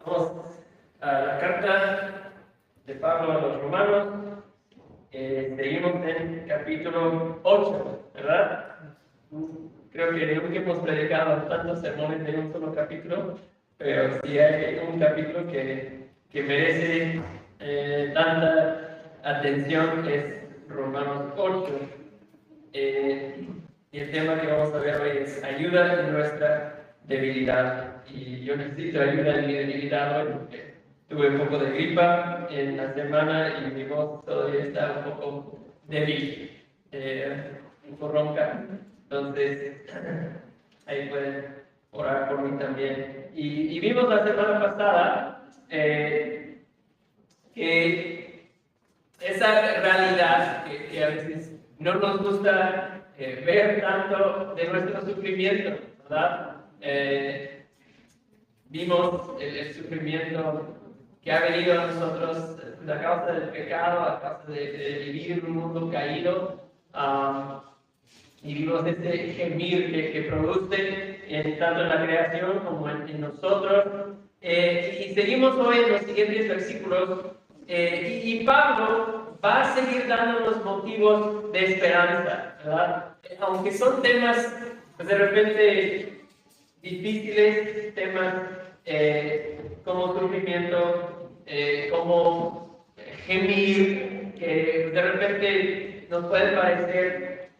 Vamos a la carta de Pablo a los Romanos. Seguimos en capítulo 8, ¿verdad? Creo que nunca hemos predicado tantos sermones en un solo capítulo, pero sí hay un capítulo que merece tanta atención, es Romanos 8. Y el tema que vamos a ver hoy es ayuda en nuestra debilidad. Y yo necesito ayuda en mi debilidad hoy porque tuve un poco de gripa en la semana y mi voz todavía está un poco débil, un poco ronca. Entonces, ahí pueden orar por mí también. Y vimos la semana pasada que esa realidad que a veces no nos gusta ver tanto de nuestro sufrimiento, ¿verdad? Vimos el sufrimiento que ha venido a nosotros a causa del pecado, a causa de vivir en un mundo caído, y vimos ese gemir que produce tanto en la creación como en nosotros. Y seguimos hoy en los siguientes versículos, y Pablo va a seguir dándonos motivos de esperanza, ¿verdad? Aunque son temas, pues de repente, difíciles, temas como sufrimiento, como gemir, que de repente nos pueden parecer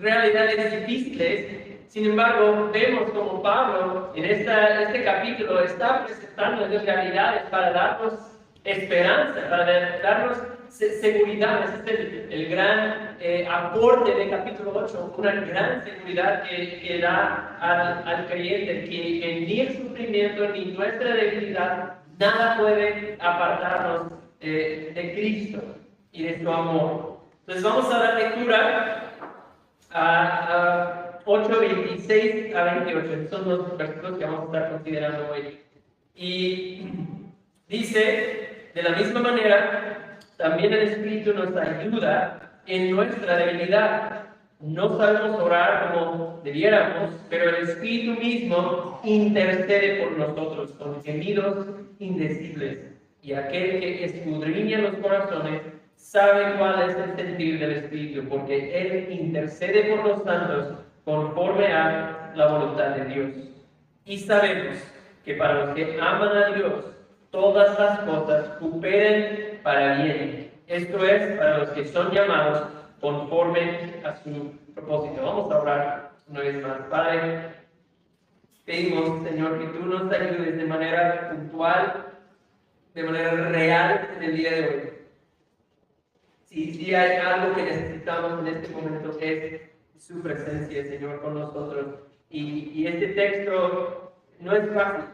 realidades difíciles. Sin embargo, vemos como Pablo en este capítulo está presentando esas realidades para darnos esperanza, para darnos seguridad. Ese es el gran aporte del capítulo 8, una gran seguridad que da al creyente, que ni el sufrimiento ni nuestra debilidad, nada puede apartarnos de Cristo y de su amor. Entonces vamos a dar lectura a 8, 26 a 28. Son los versículos que vamos a estar considerando hoy. Y dice, de la misma manera, también el Espíritu nos ayuda en nuestra debilidad. No sabemos orar como debiéramos, pero el Espíritu mismo intercede por nosotros con gemidos indecibles. Y aquel que escudriña los corazones sabe cuál es el sentir del Espíritu, porque Él intercede por los santos conforme a la voluntad de Dios. Y sabemos que para los que aman a Dios, todas las cosas cooperan para bien. Esto es, para los que son llamados conforme a su propósito. Vamos a orar una vez más. Padre, pedimos, Señor, que tú nos ayudes de manera puntual, de manera real en el día de hoy. Si hay algo que necesitamos en este momento es su presencia, Señor, con nosotros. Y este texto no es fácil.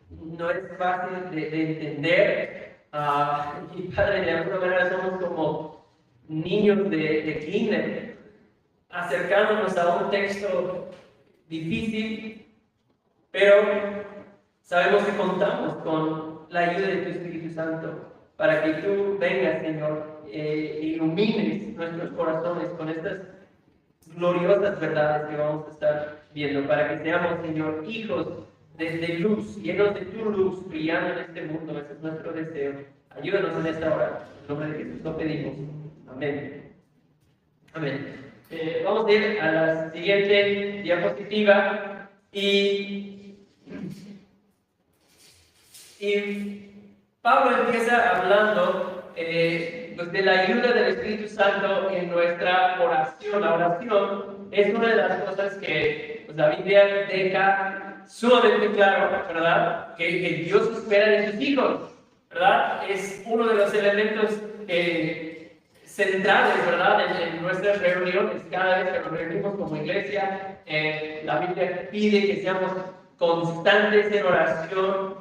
No es fácil de entender. Y Padre, de alguna manera somos como niños de kinder, acercándonos a un texto difícil, pero sabemos que contamos con la ayuda de tu Espíritu Santo para que tú vengas, Señor, ilumines nuestros corazones con estas gloriosas verdades que vamos a estar viendo, para que seamos, Señor, hijos de luz, llenos de tu luz, brillando en este mundo. Ese es nuestro deseo. Ayúdanos en esta hora. En nombre de Jesús lo pedimos. Amén. Amén. Vamos a ir a la siguiente diapositiva y Pablo empieza hablando pues de la ayuda del Espíritu Santo en nuestra oración. La oración es una de las cosas que pues, la Biblia deja sumamente claro, ¿verdad? Que Dios espera de sus hijos, ¿verdad? Es uno de los elementos centrales, ¿verdad? En nuestras reuniones. Cada vez que nos reunimos como iglesia, la Biblia pide que seamos constantes en oración.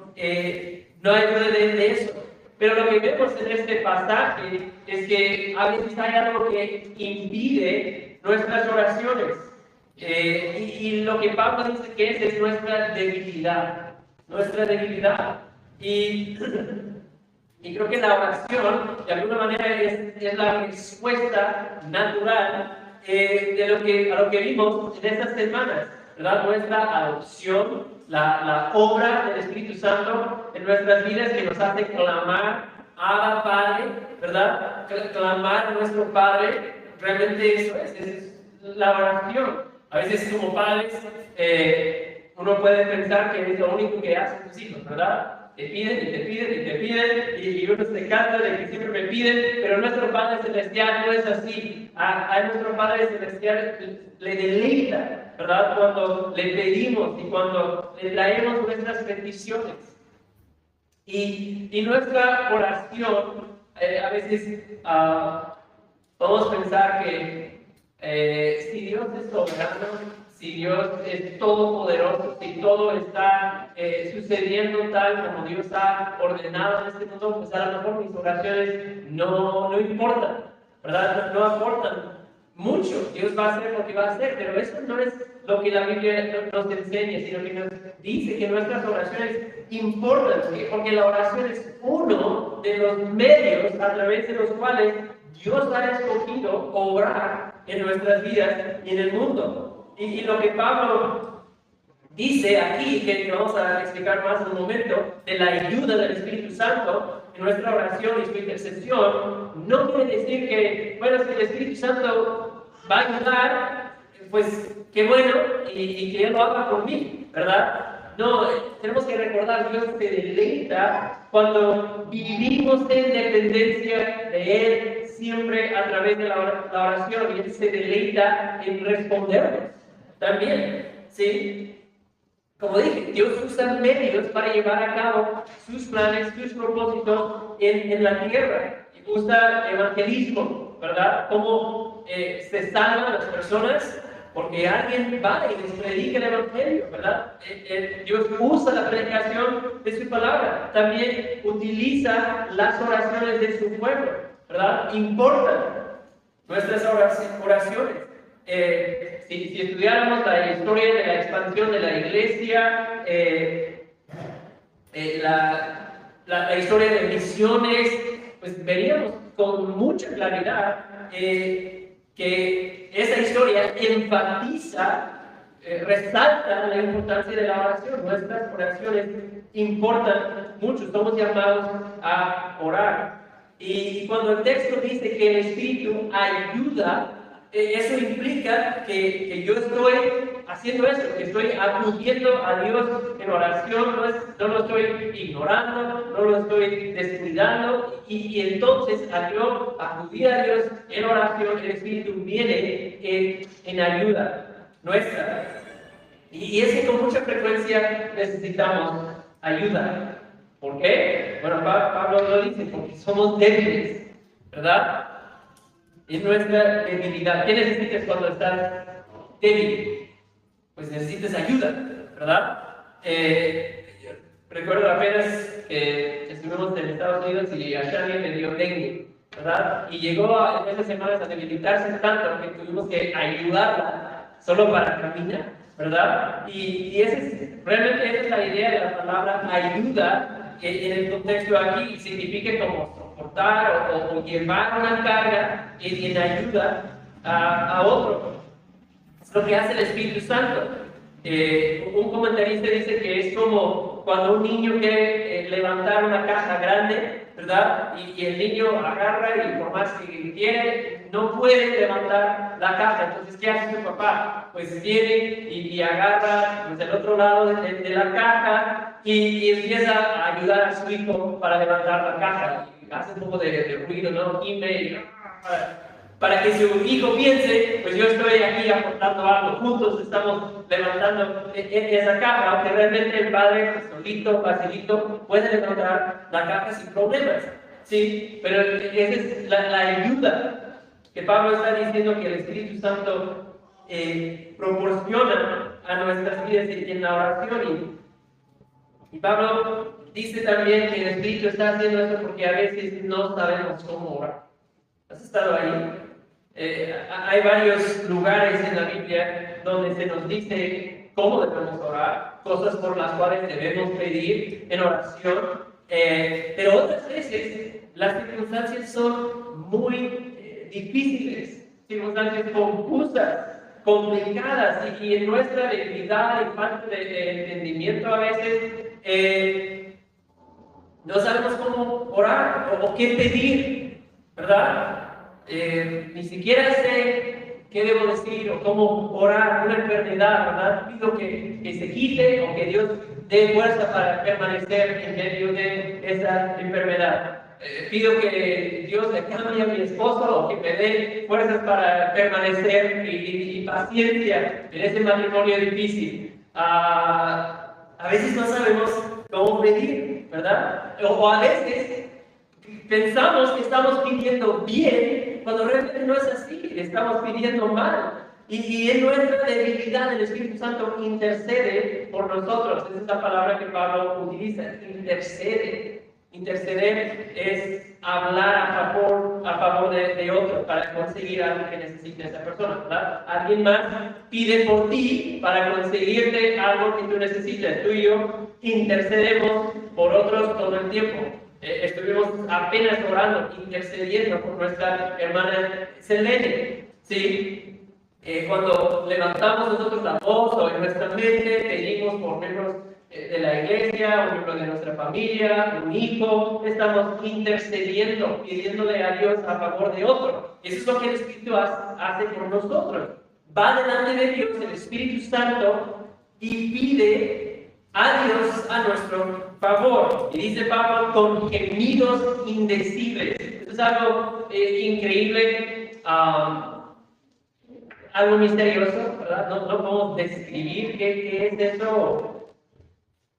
No hay duda de eso. Pero lo que vemos en este pasaje es que a veces hay algo que impide nuestras oraciones. Y lo que Pablo dice que es nuestra debilidad. Nuestra debilidad. Y creo que la oración, de alguna manera, es la respuesta natural a lo que vimos en estas semanas. ¿verdad? Nuestra adopción, la obra del Espíritu Santo en nuestras vidas que nos hace clamar a Padre, ¿verdad? Clamar a nuestro Padre, realmente eso es la oración. A veces como padres, uno puede pensar que es lo único que hacen sus hijos, ¿verdad? Te piden y te piden y te piden y uno se cansa de que siempre me piden, pero nuestro Padre Celestial no es así. A nuestro Padre Celestial le deleita, ¿verdad? Cuando le pedimos y cuando le traemos nuestras peticiones. Y nuestra oración, a veces podemos pensar que si Dios es soberano, si Dios es todopoderoso, si todo está sucediendo tal como Dios ha ordenado en este mundo, pues a lo mejor mis oraciones no importan, ¿verdad? No aportan mucho. Dios va a hacer lo que va a hacer, pero eso no es lo que la Biblia nos enseña, sino que nos dice que nuestras oraciones importan, porque la oración es uno de los medios a través de los cuales Dios ha escogido obrar en nuestras vidas y en el mundo. Y lo que Pablo dice aquí, que vamos a explicar más en un momento, de la ayuda del Espíritu Santo en nuestra oración y su intercesión, no quiere decir que, bueno, si el Espíritu Santo va a ayudar, pues qué bueno, y que Él lo haga por mí, ¿verdad? No, tenemos que recordar, Dios se deleita cuando vivimos en dependencia de Él, siempre a través de la oración, y Él se deleita en respondernos también, ¿sí? Como dije, Dios usa medios para llevar a cabo sus planes, sus propósitos en la tierra. Usa evangelismo, ¿verdad? Cómo se salvan las personas porque alguien va y les predica el evangelio, ¿verdad? Dios usa la predicación de su palabra. También utiliza las oraciones de su pueblo, ¿verdad? Importan nuestras oraciones. Si estudiáramos la historia de la expansión de la iglesia, la historia de misiones, pues veríamos con mucha claridad que esa historia enfatiza, resalta la importancia de la oración. Nuestras oraciones importan mucho, estamos llamados a orar. Y cuando el texto dice que el Espíritu ayuda, eso implica que yo estoy haciendo eso, que estoy acudiendo a Dios en oración, no lo estoy ignorando, no lo estoy descuidando, y entonces al yo acudir a Dios en oración, el Espíritu viene en ayuda nuestra. Y es que con mucha frecuencia necesitamos ayuda. ¿Por qué? Bueno, Pablo lo dice, porque somos débiles, ¿verdad? Es nuestra debilidad. ¿Qué necesitas cuando estás débil? Pues necesitas ayuda, ¿verdad? Recuerdo apenas que estuvimos en Estados Unidos y a Shani le dio dengue, ¿verdad? Y llegó en esas semanas a debilitarse tanto que tuvimos que ayudarla solo para caminar, ¿verdad? Y realmente esa es la idea de la palabra ayuda en el contexto aquí, significa como soportar o llevar una carga en ayuda a otro. Es lo que hace el Espíritu Santo. Un comentarista dice que es como cuando un niño quiere levantar una caja grande, ¿verdad? Y el niño agarra y por más que quiere, no puede levantar la caja. Entonces, ¿qué hace su papá? Pues viene y agarra pues, el otro lado de la caja y empieza a ayudar a su hijo para levantar la caja. Y hace un poco de ruido, ¿no? Para que su hijo piense, pues yo estoy aquí aportando algo, juntos estamos levantando esa caja, aunque realmente el padre pues, solito, facilito, puede levantar la caja sin problemas, ¿sí? Pero esa es la ayuda que Pablo está diciendo que el Espíritu Santo proporciona a nuestras vidas en la oración. Y Pablo dice también que el Espíritu está haciendo eso porque a veces no sabemos cómo orar. ¿Has estado ahí? Hay varios lugares en la Biblia donde se nos dice cómo debemos orar, cosas por las cuales debemos pedir en oración, pero otras veces las circunstancias son muy difíciles, circunstancias confusas, complicadas y en nuestra debilidad y falta de entendimiento a veces no sabemos cómo orar o qué pedir, ¿verdad? Ni siquiera sé qué debo decir o cómo orar una enfermedad, ¿verdad? Pido que se quite o que Dios dé fuerza para permanecer en medio de esa enfermedad. Pido que Dios le cambie a mi esposo o que me dé fuerzas para permanecer y paciencia en ese matrimonio difícil. A veces no sabemos cómo pedir, ¿verdad? O a veces pensamos que estamos pidiendo bien cuando realmente no es así, estamos pidiendo mal. Y en nuestra debilidad el Espíritu Santo intercede por nosotros. Esa es la palabra que Pablo utiliza, intercede. Interceder es hablar a favor de otro para conseguir algo que necesite esa persona, ¿verdad? Alguien más pide por ti para conseguirte algo que tú necesitas. Tú y yo intercedemos por otros todo el tiempo. Estuvimos apenas orando, intercediendo por nuestra hermana Selene, ¿sí? Cuando levantamos nosotros la voz o en nuestra mente pedimos por miembros de la iglesia, un miembro de nuestra familia, un hijo, estamos intercediendo, pidiéndole a Dios a favor de otro. Eso es lo que el Espíritu hace por nosotros. Va delante de Dios, el Espíritu Santo, y pide a Dios a nuestro favor. Y dice Pablo, con gemidos indecibles. Esto es algo increíble. Algo misterioso, ¿verdad? No podemos describir qué es eso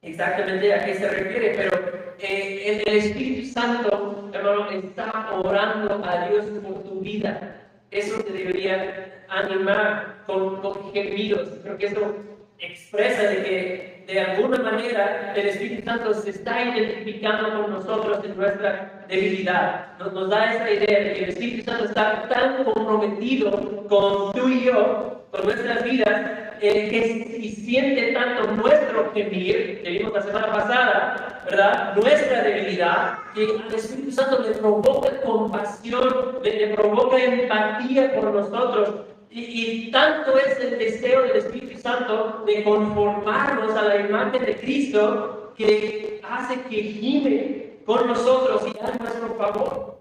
exactamente a qué se refiere, pero el Espíritu Santo, hermano, está orando a Dios por tu vida. Eso te debería animar con gemidos. Creo que eso expresa de que de alguna manera el Espíritu Santo se está identificando con nosotros en nuestra debilidad. Nos da esa idea de que el Espíritu Santo está tan comprometido con tú y yo, con nuestras vidas, que si siente tanto nuestro gemir, que vimos la semana pasada, ¿verdad? Nuestra debilidad, que al Espíritu Santo le provoca compasión, le provoca empatía por nosotros. Y tanto es el deseo del Espíritu Santo de conformarnos a la imagen de Cristo que hace que gime con nosotros y a nuestro favor.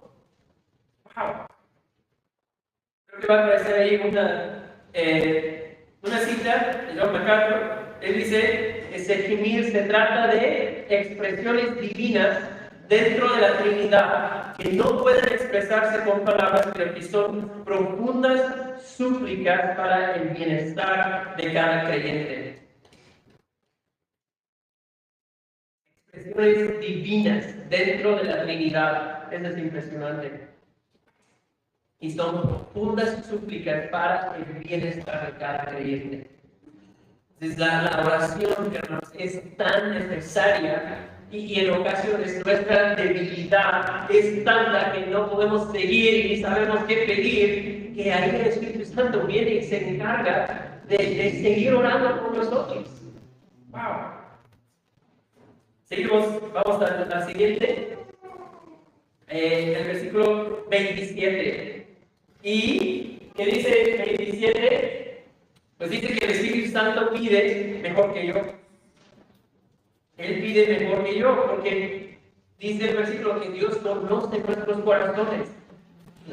Wow. Creo que va a aparecer ahí una cita de John MacArthur. Él dice que ese gemir se trata de expresiones divinas dentro de la Trinidad, que no pueden expresarse con palabras, pero que son profundas súplicas para el bienestar de cada creyente. Expresiones divinas dentro de la Trinidad. Eso es impresionante. Y son profundas súplicas para el bienestar de cada creyente. Entonces, la oración, hermanos, es tan necesaria. Y en ocasiones nuestra debilidad es tanta que no podemos seguir y sabemos qué pedir, que ahí el Espíritu Santo viene y se encarga de seguir orando por nosotros. ¡Wow! Seguimos, vamos al siguiente, el versículo 27. ¿Y qué dice 27? Pues dice que el Espíritu Santo pide mejor que yo. Él pide mejor que yo, porque dice el versículo que Dios conoce nuestros corazones.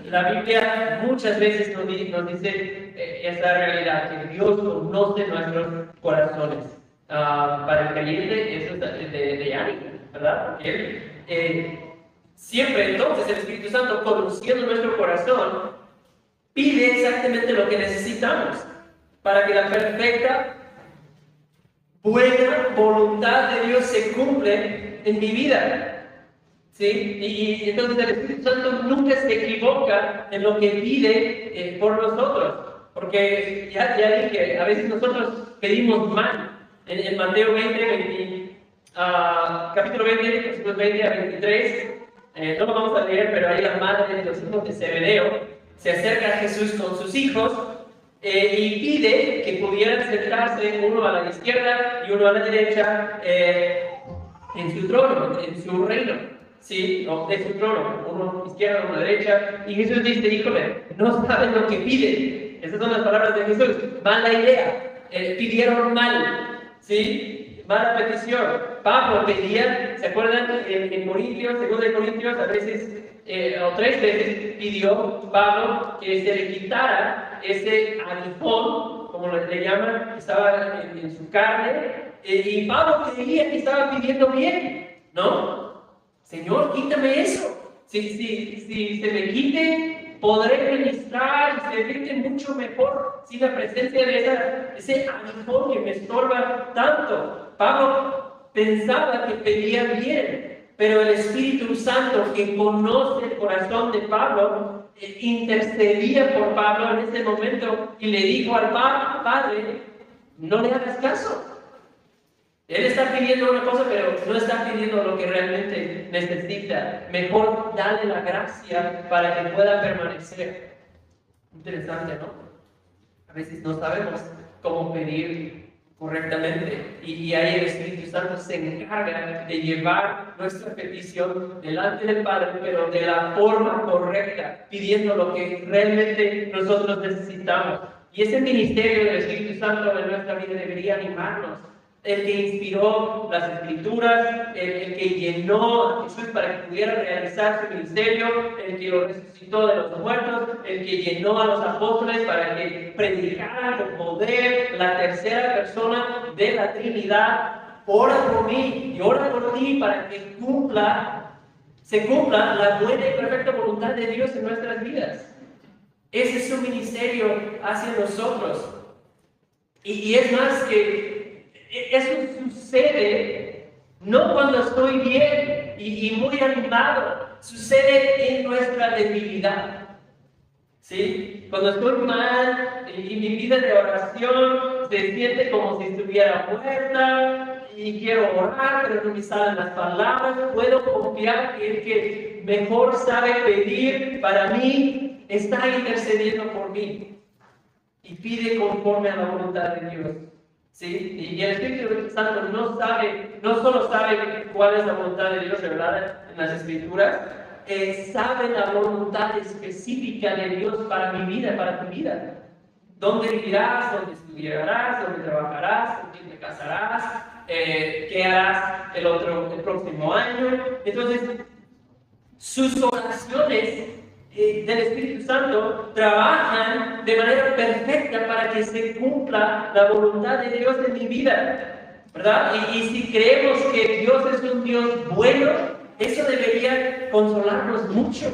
La Biblia muchas veces nos dice esa realidad, que Dios conoce nuestros corazones. Para el creyente eso es de ánimo, ¿verdad? Porque Él siempre entonces el Espíritu Santo, conociendo nuestro corazón, pide exactamente lo que necesitamos para que la perfecta buena voluntad de Dios se cumple en mi vida. ¿Sí? Y entonces el Espíritu Santo nunca se equivoca en lo que pide por nosotros. Porque ya dije, a veces nosotros pedimos mal. En Mateo 20, capítulo 20, versículos 20 a 23, no lo vamos a leer, pero ahí la madre de los hijos de Zebedeo se acerca a Jesús con sus hijos. Y pide que pudieran sentarse uno a la izquierda y uno a la derecha en su trono, en su reino, ¿sí? O de su trono, uno a la izquierda, uno a la derecha. Y Jesús dice, híjole, no saben lo que piden. Esas son las palabras de Jesús. Mala idea. Pidieron mal. ¿Sí? Mala petición. Pablo pedía, ¿se acuerdan? En Corintios, 2 Corintios, a veces, o 3 veces pidió Pablo que se le quitara ese aguijón, como le llaman, que estaba en su carne. Y Pablo creía que estaba pidiendo bien, ¿no? Señor, quítame eso. Si se me quite, podré ministrar y servirte mucho mejor sin la presencia de ese aguijón que me estorba tanto. Pablo pensaba que pedía bien, pero el Espíritu Santo, que conoce el corazón de Pablo, intercedía por Pablo en ese momento y le dijo al Padre, no le hagas caso. Él está pidiendo una cosa, pero no está pidiendo lo que realmente necesita. Mejor dale la gracia para que pueda permanecer. Interesante, ¿no? A veces no sabemos cómo pedir correctamente y ahí el Espíritu Santo se encarga de llevar nuestra petición delante del Padre, pero de la forma correcta, pidiendo lo que realmente nosotros necesitamos. Y ese ministerio del Espíritu Santo en nuestra vida debería animarnos. El que inspiró las Escrituras, el que llenó a Jesús para que pudiera realizar su ministerio, el que lo resucitó de los muertos, el que llenó a los apóstoles para que predicaran con poder, la tercera persona de la Trinidad, ora por mí y ora por ti para que se cumpla la buena y perfecta voluntad de Dios en nuestras vidas. Ese es su ministerio hacia nosotros. Y es más que eso sucede no cuando estoy bien y muy animado, sucede en nuestra debilidad. ¿Sí? Cuando estoy mal y mi vida de oración se siente como si estuviera muerta y quiero orar, pero no me salen las palabras, puedo confiar que el que mejor sabe pedir para mí está intercediendo por mí y pide conforme a la voluntad de Dios. ¿Sí? Y el Espíritu Santo no solo sabe cuál es la voluntad de Dios revelada en las Escrituras, sabe la voluntad específica de Dios para mi vida, para tu vida. ¿Dónde vivirás? ¿Dónde estudiarás? ¿Dónde trabajarás? ¿Con quién te casarás? ¿Qué harás el próximo año? Entonces, sus oraciones del Espíritu Santo trabajan de manera perfecta para que se cumpla la voluntad de Dios en mi vida, ¿verdad? Y si creemos que Dios es un Dios bueno, eso debería consolarnos mucho.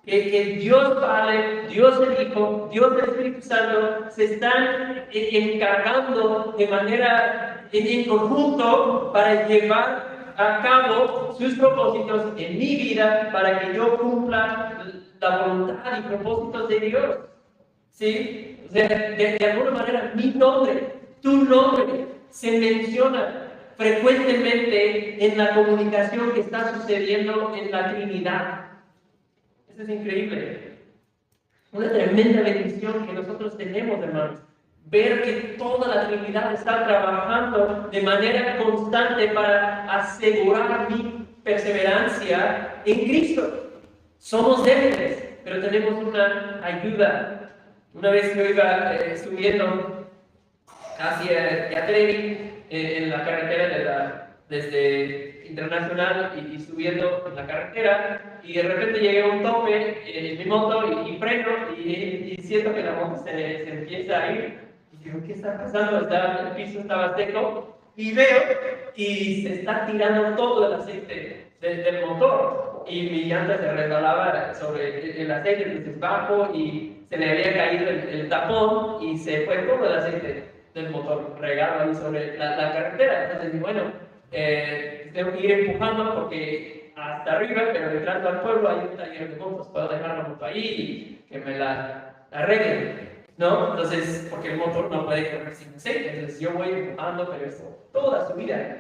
Que Dios Padre, Dios el Hijo, Dios el Espíritu Santo se están encargando de manera en conjunto para llevar a cabo sus propósitos en mi vida para que yo cumpla la voluntad y propósitos de Dios. ¿Sí? O sea, de alguna manera mi nombre, tu nombre se menciona frecuentemente en la comunicación que está sucediendo en la Trinidad. Eso es increíble. Una tremenda bendición que nosotros tenemos, hermanos. Ver que toda la Trinidad está trabajando de manera constante para asegurar mi perseverancia en Cristo. Somos débiles, pero tenemos una ayuda. Una vez yo iba subiendo hacia Trevi, en la carretera desde Internacional y subiendo en la carretera, y de repente llegué a un tope en mi moto y freno y siento que la moto se empieza a ir. Y digo, ¿qué está pasando? El piso estaba seco y veo y se está tirando todo el aceite del motor y mi llanta se resbalaba sobre el aceite, entonces bajo y se le había caído el tapón y se fue todo el aceite del motor regado ahí sobre la carretera. Entonces, bueno, tengo que ir empujando porque hasta arriba, pero detrás del pueblo hay un taller de motos, puedo dejar la moto ahí y que me la arreglen, ¿no? Entonces, porque el motor no puede correr sin aceite, entonces yo voy empujando, pero eso toda su vida.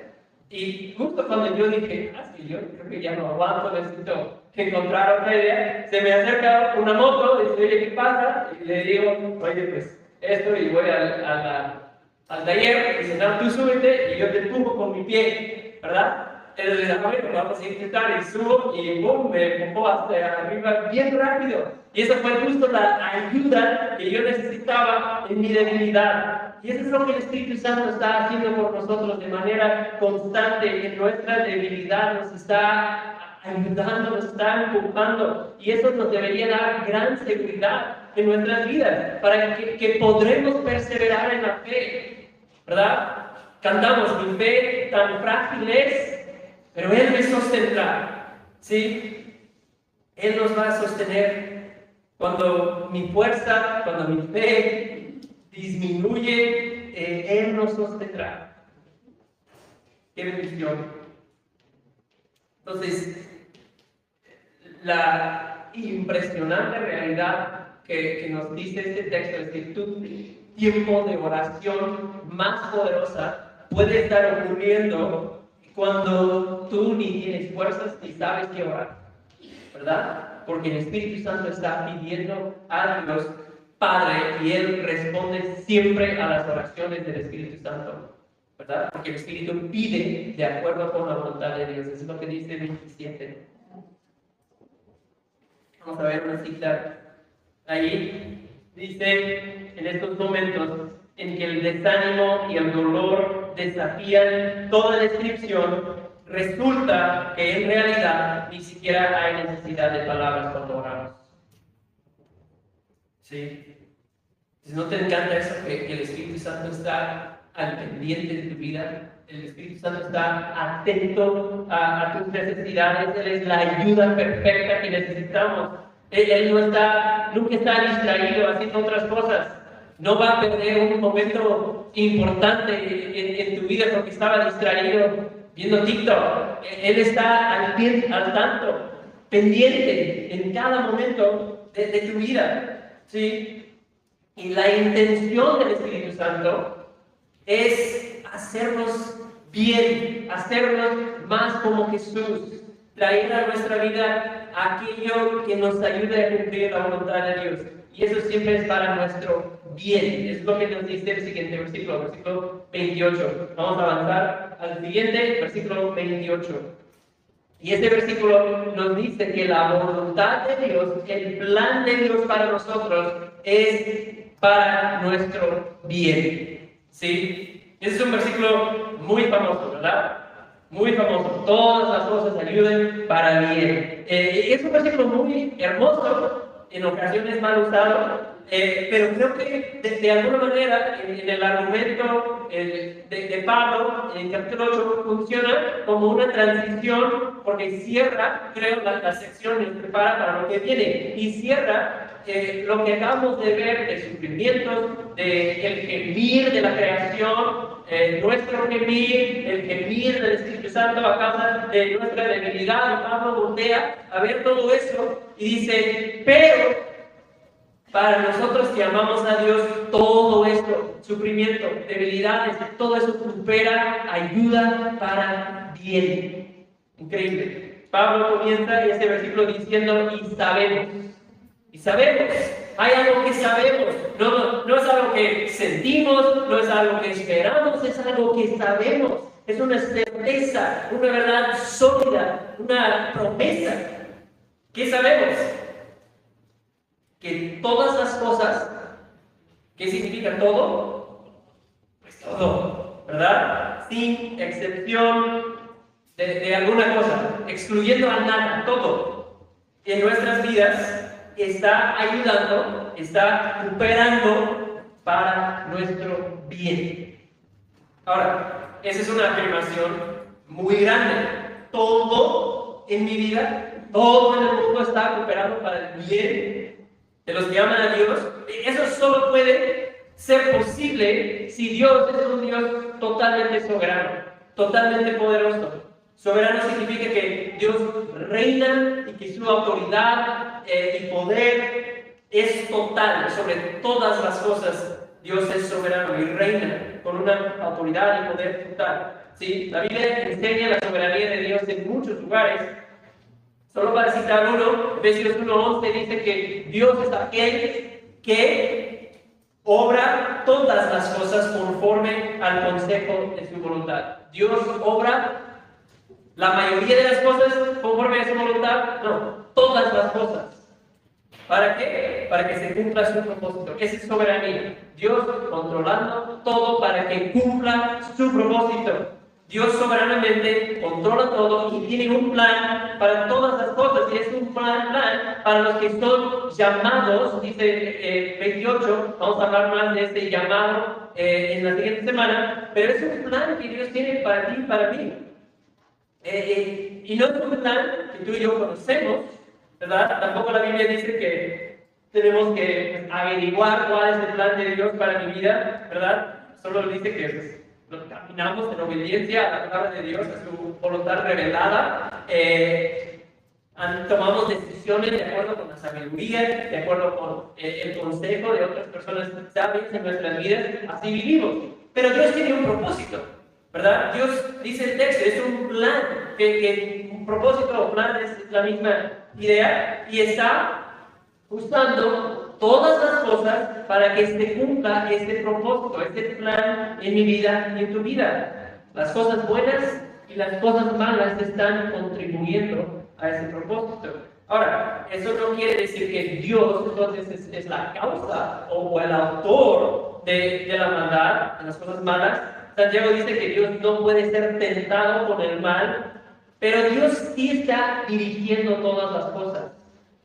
Y justo cuando yo dije, sí, yo creo que ya no aguanto, necesito encontrar otra idea, se me acerca una moto, dice, oye, ¿qué pasa? Y le digo, oye, pues esto, y voy al taller, y dice, no, tú súbete y yo te empujo con mi pie, ¿verdad? Entonces, bueno, vamos a intentar, y subo y boom, me empujó hasta arriba bien rápido. Y esa fue justo la ayuda que yo necesitaba en mi debilidad. Y eso es lo que el Espíritu Santo está haciendo por nosotros de manera constante en nuestra debilidad, nos está ayudando, nos está empujando. Y eso nos debería dar gran seguridad en nuestras vidas, para que podremos perseverar en la fe, ¿verdad? Cantamos, mi fe tan frágil es, pero Él me sostendrá, ¿sí? Él nos va a sostener cuando mi fuerza, cuando mi fe disminuye, Él nos sostendrá. ¡Qué bendición! Entonces, la impresionante realidad que nos dice este texto es que tu tiempo de oración más poderosa puede estar ocurriendo cuando tú ni tienes fuerzas ni sabes qué orar, ¿verdad? Porque el Espíritu Santo está pidiendo a Dios Padre y Él responde siempre a las oraciones del Espíritu Santo, ¿verdad? Porque el Espíritu pide de acuerdo con la voluntad de Dios. Eso es lo que dice 27. Vamos a ver una cita. Ahí dice, en estos momentos en que el desánimo y el dolor desafían toda descripción, resulta que en realidad ni siquiera hay necesidad de palabras cuando oramos. ¿Sí? ¿No te encanta eso que el Espíritu Santo está al pendiente de tu vida? El Espíritu Santo está atento a tus necesidades. Él es la ayuda perfecta que necesitamos. Él nunca está distraído haciendo otras cosas. No va a perder un momento importante en tu vida porque estaba distraído viendo TikTok. Él está al tanto, pendiente en cada momento de tu vida, ¿sí? Y la intención del Espíritu Santo es hacernos bien, hacernos más como Jesús, traer a nuestra vida aquello que nos ayude a cumplir la voluntad de Dios. Y eso siempre es para nuestro bien. Es lo que nos dice el siguiente versículo 28. Vamos a avanzar al siguiente, versículo 28. Y este versículo nos dice que la voluntad de Dios, el plan de Dios para nosotros es para nuestro bien. ¿Sí? Este es un versículo muy famoso, ¿verdad? Muy famoso. Todas las cosas ayuden para bien. Es un versículo muy hermoso, en ocasiones mal usado, pero creo que de alguna manera en el argumento de Pablo, en el capítulo 8, funciona como una transición, porque cierra, creo, la sección, nos prepara para lo que viene, y cierra lo que acabamos de ver de sufrimientos, del gemir de la creación, nuestro gemir, el gemir del Espíritu Santo a causa de nuestra debilidad. Y Pablo voltea a ver todo eso y dice, pero para nosotros que amamos a Dios, todo esto, sufrimiento, debilidades, todo eso supera, ayuda para bien. Increíble. Pablo comienza este versículo diciendo, y sabemos, hay algo que sabemos, no es algo que sentimos, no es algo que esperamos, es algo que sabemos, es una certeza, una verdad sólida, una promesa. ¿Qué sabemos? Que todas las cosas, ¿qué significa todo? Pues todo, ¿verdad? Sin excepción de alguna cosa, excluyendo a nada, todo en nuestras vidas está ayudando, está cooperando para nuestro bien. Ahora, esa es una afirmación muy grande. Todo en mi vida, todo en el mundo está cooperando para el bien de los que aman a Dios. Eso solo puede ser posible si Dios es un Dios totalmente soberano, totalmente poderoso. Soberano significa que Dios reina y que su autoridad y poder es total sobre todas las cosas. Dios es soberano y reina con una autoridad y poder total. ¿Sí? La Biblia enseña la soberanía de Dios en muchos lugares. Solo para citar uno, Efesios 1:11 dice que Dios es aquel que obra todas las cosas conforme al consejo de su voluntad. Dios obra la mayoría de las cosas conforme a su voluntad, no, todas las cosas. ¿Para qué? Para que se cumpla su propósito. Esa es soberanía. Dios controlando todo para que cumpla su propósito. Dios soberanamente controla todo y tiene un plan para todas las cosas. Y es un plan para los que son llamados, dice 28, vamos a hablar más de este llamado en la siguiente semana, pero es un plan que Dios tiene para ti y para mí. Y no es un plan que tú y yo conocemos, ¿verdad? Tampoco la Biblia dice que tenemos que averiguar cuál es el plan de Dios para mi vida, ¿verdad? Solo dice que caminamos en obediencia a la palabra de Dios, a su voluntad revelada. Tomamos decisiones de acuerdo con la sabiduría, de acuerdo con el consejo de otras personas sabias en nuestras vidas. Así vivimos. Pero Dios tiene un propósito, ¿verdad? Dios dice el texto, es un plan, que un propósito o plan es la misma idea y está usando todas las cosas para que se cumpla este propósito, este plan en mi vida y en tu vida. Las cosas buenas y las cosas malas están contribuyendo a ese propósito. Ahora, eso no quiere decir que Dios entonces es la causa o el autor de la maldad, de las cosas malas. Santiago dice que Dios no puede ser tentado con el mal, pero Dios sí está dirigiendo todas las cosas.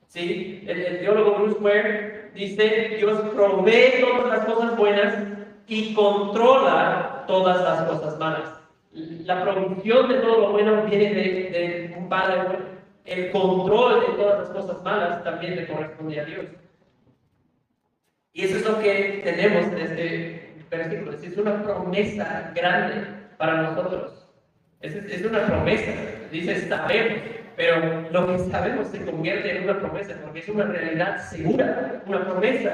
¿Sí? El teólogo Bruce Ware dice: Dios provee todas las cosas buenas y controla todas las cosas malas. La provisión de todo lo bueno viene de un Padre bueno. El control de todas las cosas malas también le corresponde a Dios. Y eso es lo que tenemos en este versículo. Es una promesa grande para nosotros. Es una promesa. Dice: sabemos. Pero lo que sabemos se convierte en una promesa, porque es una realidad segura, una promesa,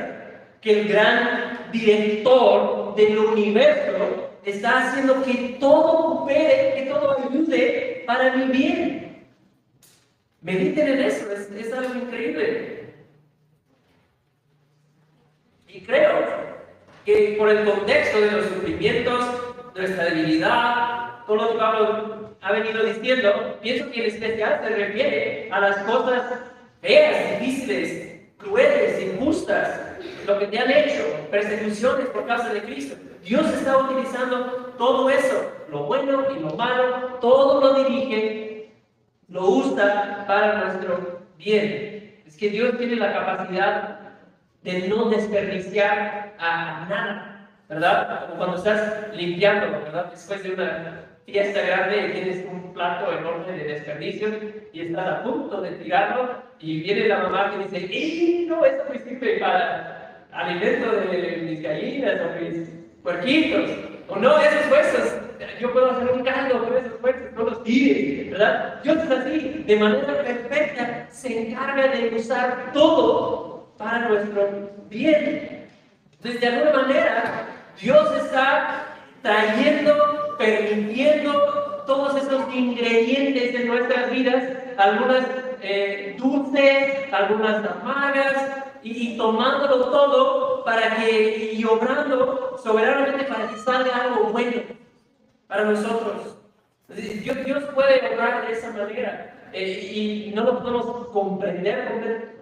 que el gran director del universo está haciendo que todo coopere, que todo ayude para mi bien. Mediten en eso, es algo increíble. Y creo que por el contexto de los sufrimientos, nuestra debilidad, todo lo que Pablo ha venido diciendo, pienso que en especial se refiere a las cosas feas, difíciles, crueles, injustas, lo que te han hecho, persecuciones por causa de Cristo. Dios está utilizando todo eso, lo bueno y lo malo, todo lo dirige, lo usa para nuestro bien. Es que Dios tiene la capacidad de no desperdiciar a nada, ¿verdad? Como cuando estás limpiando, ¿verdad? Después de una fiesta grande y tienes un plato enorme de desperdicio y estás a punto de tirarlo y viene la mamá que dice: ¡ey, no, eso me sirve para alimento de mis gallinas o mis puerquitos! O no, esos huesos, yo puedo hacer un caldo con esos huesos, no los tires, ¿verdad? Dios es así, de manera perfecta, se encarga de usar todo para nuestro bien. Entonces, de alguna manera, Dios está trayendo, permitiendo todos esos ingredientes en nuestras vidas, algunas dulces, algunas amargas, y tomándolo todo para que, y obrando soberanamente para que salga algo bueno para nosotros. Dios puede obrar de esa manera, y no lo podemos comprender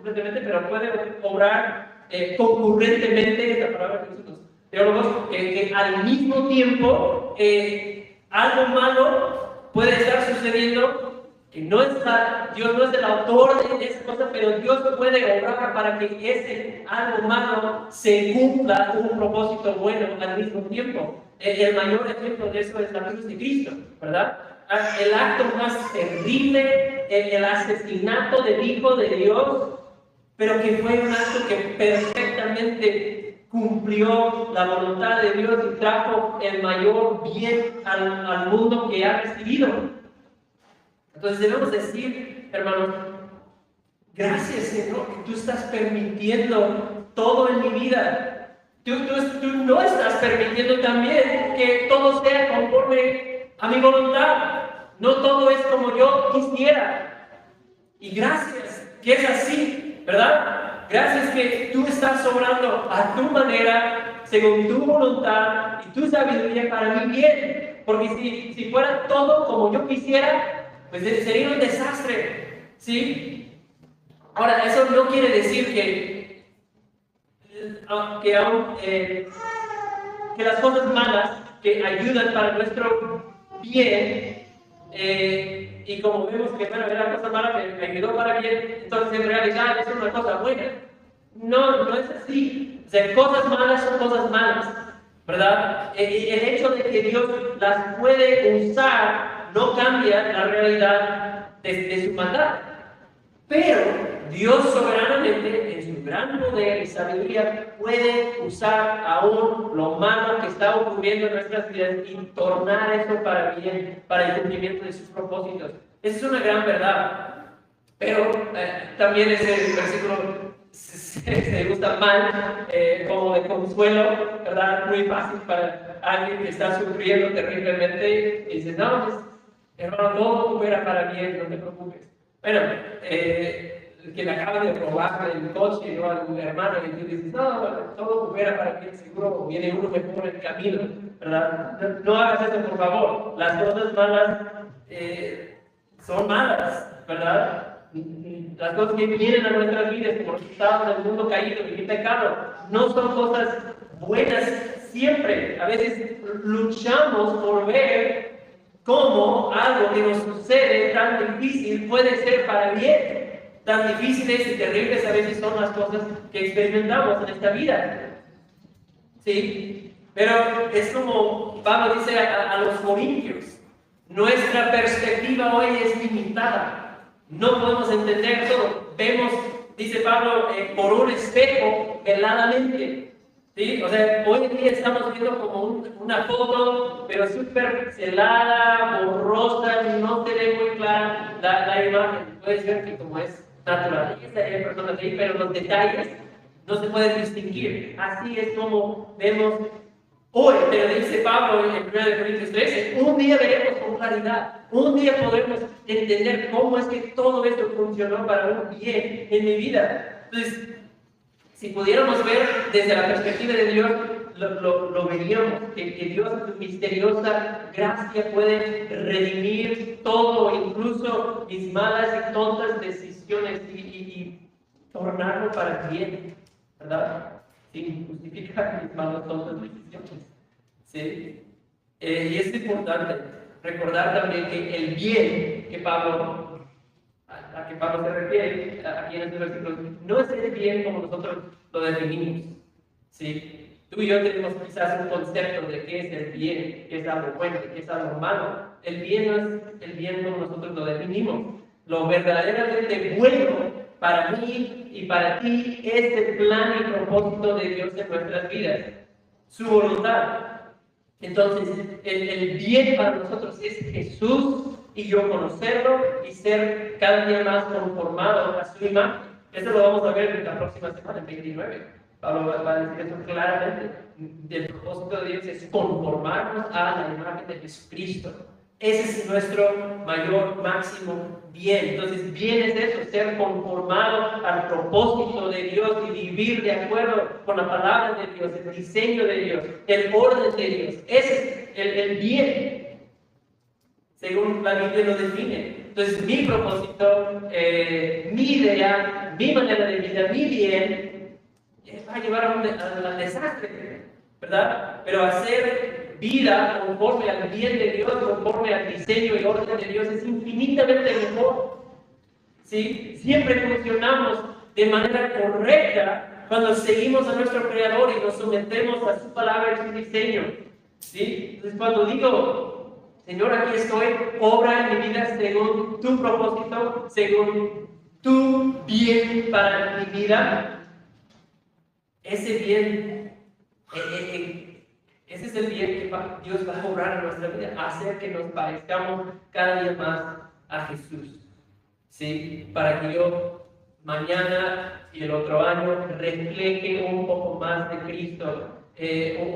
completamente, pero puede obrar concurrentemente, esta palabra que usan los teólogos, que al mismo tiempo algo malo puede estar sucediendo, que no está, Dios no es el autor de esa cosa, pero Dios puede obrar para que ese algo malo se cumpla un propósito bueno al mismo tiempo. El mayor ejemplo de eso es la cruz de Cristo, ¿verdad? El acto más terrible, el asesinato del Hijo de Dios, pero que fue un acto que perfectamente cumplió la voluntad de Dios y trajo el mayor bien al mundo que ha recibido. Entonces debemos decir, hermanos: gracias, Señor, que tú estás permitiendo todo en mi vida. Tú no estás permitiendo también que todo sea conforme a mi voluntad. No todo es como yo quisiera. Y gracias que es así, ¿verdad? Gracias que tú estás obrando a tu manera, según tu voluntad y tu sabiduría para mi bien. Porque si fuera todo como yo quisiera, pues sería un desastre, ¿sí? Ahora, eso no quiere decir que las cosas malas que ayudan para nuestro bien, y como vemos que, bueno, era cosa mala que ayudó para bien, entonces en realidad es una cosa buena. No, no es así. O sea, cosas malas son cosas malas, ¿verdad? El hecho de que Dios las puede usar no cambia la realidad de su maldad. Pero Dios soberanamente, en su gran poder y sabiduría, puede usar aún lo malo que está ocurriendo en nuestras vidas y tornar eso para bien, para el cumplimiento de sus propósitos. Esa es una gran verdad. Pero también ese versículo se gusta mal, como de consuelo, ¿verdad? Muy fácil para alguien que está sufriendo terriblemente y dice, no, pues, hermano, todo coopera para bien, no te preocupes. Bueno, que le acaban de robar el coche, ¿no? A algún hermano, y tú dices, no, bueno, todo coopera para bien, seguro viene uno mejor en el camino, ¿verdad? No hagas eso, por favor. Las cosas malas son malas, ¿verdad? Las cosas que vienen a nuestras vidas como resultado del mundo caído y pecado no son cosas buenas siempre. A veces luchamos por ver cómo algo que nos sucede tan difícil puede ser para bien. Tan difíciles y terribles a veces son las cosas que experimentamos en esta vida. ¿Sí? Pero es como Pablo dice a los corintios, nuestra perspectiva hoy es limitada. No podemos entender todo. Vemos, dice Pablo, por un espejo veladamente. ¿Sí? O sea, hoy en día estamos viendo como una foto, pero súper pixelada, borrosa, no se ve muy clara la imagen. Puede ser que como es naturaleza, hay personas ahí, pero los detalles no se pueden distinguir. Así es como vemos hoy, pero dice Pablo en 1 Corintios 13, un día veremos con claridad, un día podremos entender cómo es que todo esto funcionó para un bien en mi vida. Entonces, si pudiéramos ver desde la perspectiva de Dios, lo veríamos, que Dios en su misteriosa gracia puede redimir todo, incluso mis malas y tontas decisiones y tornarlo para bien, ¿verdad? Sin justificar mis malas tontas decisiones. ¿Sí? Y es importante recordar también que el bien que a que Pablo se refiere aquí en estos versículos, no es el bien como nosotros lo definimos. ¿Sí? Tú y yo tenemos quizás un concepto de qué es el bien, qué es algo bueno, qué es algo malo. El bien no es el bien como nosotros lo definimos. Lo verdaderamente bueno para mí y para ti es el plan y propósito de Dios en nuestras vidas, su voluntad. Entonces, el bien para nosotros es Jesús y yo conocerlo y ser cada día más conformado a su imagen. Eso lo vamos a ver en la próxima semana, en 29. Pablo va a decir eso claramente. El propósito de Dios es conformarnos a la imagen de Jesucristo. Ese es nuestro mayor, máximo bien. Entonces, bien es eso, ser conformado al propósito de Dios y vivir de acuerdo con la palabra de Dios, el diseño de Dios, el orden de Dios. Ese es el bien, según la Biblia lo define. Entonces, mi propósito, mi idea, mi manera de vida, mi bien, va a llevar al desastre, ¿verdad? Pero hacer vida conforme al bien de Dios, conforme al diseño y orden de Dios, es infinitamente mejor. ¿Sí? Siempre funcionamos de manera correcta cuando seguimos a nuestro Creador y nos sometemos a su palabra y su diseño. ¿Sí? Entonces, cuando digo, Señor, aquí estoy, obra en mi vida según tu propósito, según tu bien para mi vida, ese bien, ese es el bien que Dios va a obrar en nuestra vida, hacer que nos parezcamos cada día más a Jesús. ¿Sí? Para que yo mañana y el otro año refleje un poco más de Cristo,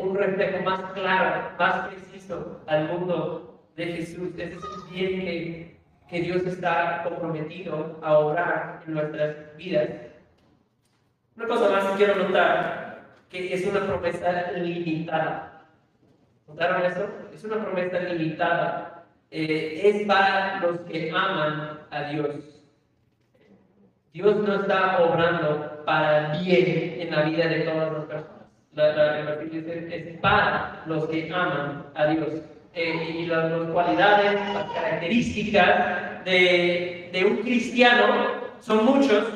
un reflejo más claro, más preciso al mundo de Jesús. Ese es el bien que Dios está comprometido a obrar en nuestras vidas. Una cosa más que quiero notar, que es una promesa limitada. ¿Notaron eso? Es una promesa limitada. es para los que aman a Dios. Dios no está obrando para bien en la vida de todas las personas. El versículo dice, es para los que aman a Dios. Y las cualidades, las características de un cristiano son muchos,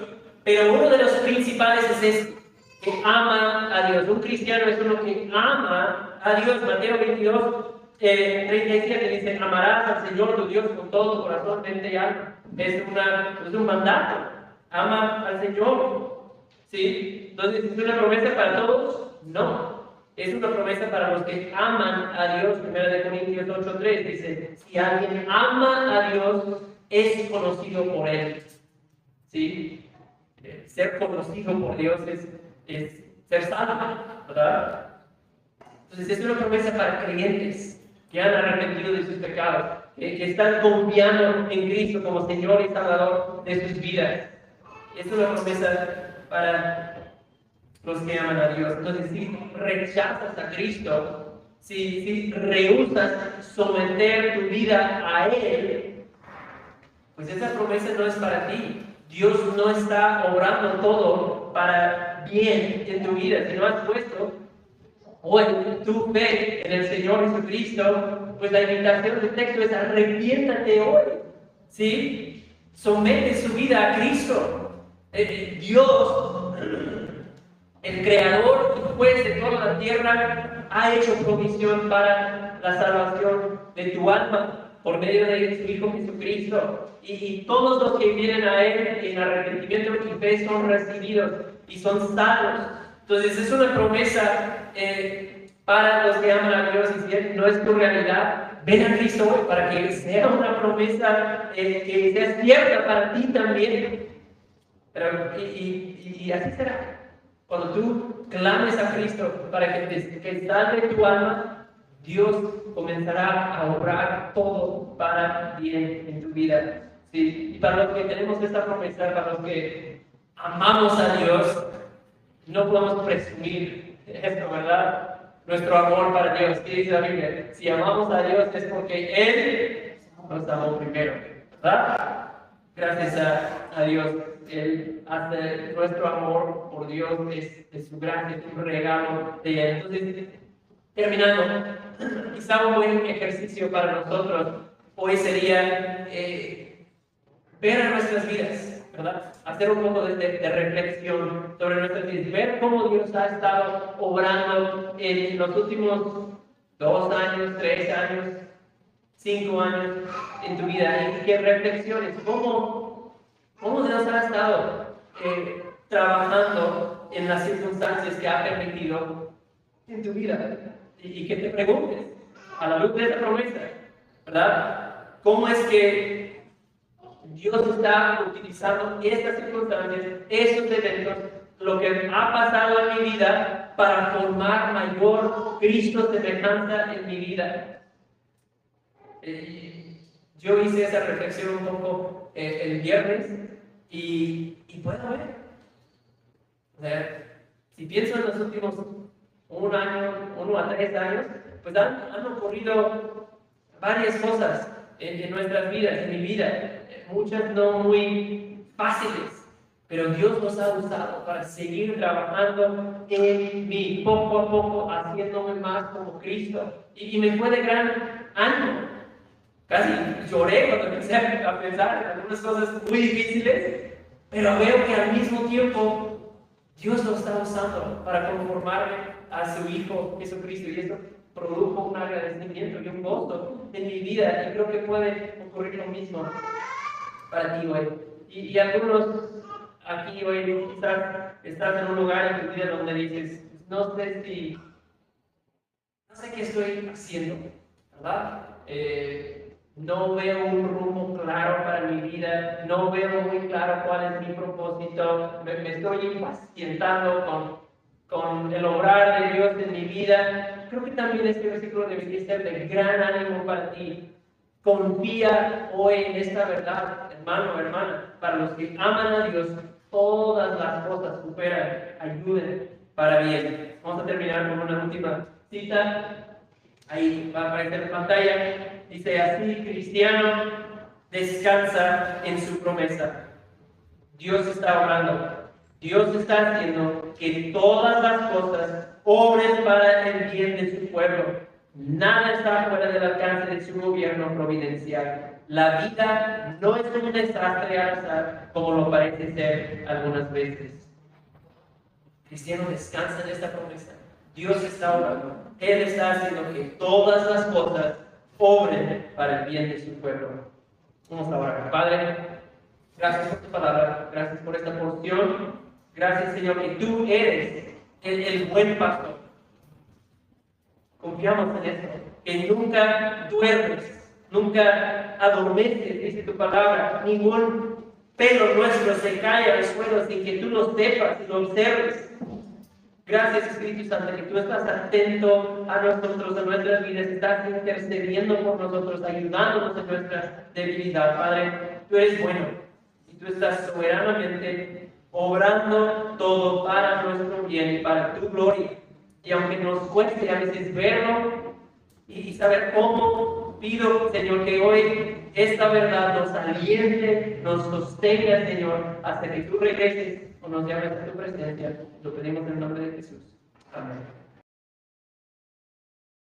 pero uno de los principales es este, que ama a Dios. Un cristiano es uno que ama a Dios. Mateo 22, 37 dice, amarás al Señor tu Dios con todo tu corazón, mente y alma. Es un mandato. Ama al Señor. ¿Sí? Entonces, ¿es una promesa para todos? No. Es una promesa para los que aman a Dios. 1 Corintios 8:3 dice, si alguien ama a Dios, es conocido por Él. ¿Sí? Ser conocido por Dios es ser salvo, ¿verdad? Entonces, es una promesa para creyentes que han arrepentido de sus pecados, que están confiando en Cristo como Señor y Salvador de sus vidas. Es una promesa para los que aman a Dios. Entonces, si rechazas a Cristo, si rehusas someter tu vida a Él, pues esa promesa no es para ti. Dios no está obrando todo para bien en tu vida. Si no has puesto hoy tu fe en el Señor Jesucristo, pues la invitación del texto es arrepiéntate hoy. ¿Sí? Somete su vida a Cristo. Dios, el creador y juez de toda la tierra, ha hecho provisión para la salvación de tu alma por medio de su Hijo Jesucristo. Y todos los que vienen a Él en arrepentimiento y fe son recibidos y son salvos. Entonces es una promesa para los que aman a Dios, y si no es tu realidad, ven a Cristo hoy para que sea una promesa que sea cierta para ti también. Y así será. Cuando tú clames a Cristo para que salve tu alma, Dios comenzará a obrar todo para bien en tu vida. ¿Sí? Y para los que tenemos esta promesa, para los que amamos a Dios, no podemos presumir esto, ¿verdad? Nuestro amor para Dios. ¿Qué dice la Biblia? Si amamos a Dios es porque Él nos amó primero, ¿verdad? Gracias a Dios, Él hace nuestro amor por Dios, es su gracia, es un regalo de Él. Entonces, terminando, quizá un buen ejercicio para nosotros hoy sería ver a nuestras vidas, ¿verdad? Hacer un poco de reflexión sobre nuestras vidas, ver cómo Dios ha estado obrando en los últimos 2 años, 3 años, 5 años en tu vida, y que reflexiones cómo Dios ha estado trabajando en las circunstancias que ha permitido en tu vida, y que te preguntes a la luz de esa promesa, ¿verdad? ¿Cómo es que Dios está utilizando estas circunstancias, estos eventos, lo que ha pasado en mi vida para formar mayor Cristo semejanza en mi vida? Yo hice esa reflexión un poco el viernes y puedo ver. O sea, si pienso en los últimos 1 año, 1 a 3 años, pues han ocurrido varias cosas en nuestras vidas, en mi vida, muchas no muy fáciles, pero Dios nos ha usado para seguir trabajando en mí, poco a poco, haciéndome más como Cristo, y me fue de gran ánimo. Casi lloré cuando empecé a pensar en algunas cosas muy difíciles, pero veo que al mismo tiempo Dios lo está usando para conformarme a su Hijo Jesucristo, y esto produjo un agradecimiento y un gozo en mi vida, y creo que puede ocurrir lo mismo para ti hoy. Y algunos aquí hoy quizás estás en un lugar en tu vida donde dices, no sé qué estoy haciendo, ¿verdad? No veo un rumbo claro para mi vida, no veo muy claro cuál es mi propósito, me estoy impacientando con el obrar de Dios en mi vida. Creo que también este versículo debería ser de gran ánimo para ti. Confía hoy en esta verdad, hermano o hermana. Para los que aman a Dios, todas las cosas superan, ayuden para bien. Vamos a terminar con una última cita Ahí va a aparecer en pantalla. Dice así: cristiano, descansa en su promesa. Dios está obrando. Dios está haciendo que todas las cosas obren para el bien de su pueblo. Nada está fuera del alcance de su gobierno providencial. La vida no es un desastre al azar, como lo parece ser algunas veces. Cristiano, descansa en esta promesa. Dios está obrando. Él está haciendo que todas las cosas obren para el bien de su pueblo. Vamos a orar. Padre, gracias por tu palabra. Gracias por esta porción. Gracias, Señor, que tú eres el buen pastor. Confiamos en esto, que nunca duermes, nunca adormeces, dice tu palabra. Ningún pelo nuestro se cae al suelo sin que tú lo sepas y lo observes. Gracias, Espíritu Santo, que tú estás atento a nosotros, a nuestras vidas, estás intercediendo por nosotros, ayudándonos en nuestra debilidad. Padre, tú eres bueno y tú estás soberanamente obrando todo para nuestro bien y para tu gloria. Y aunque nos cueste a veces verlo y saber cómo, pido, Señor, que hoy esta verdad nos aliente, nos sostenga, Señor, hasta que tú regreses o nos llames a tu presencia. Lo pedimos en el nombre de Jesús. Amén.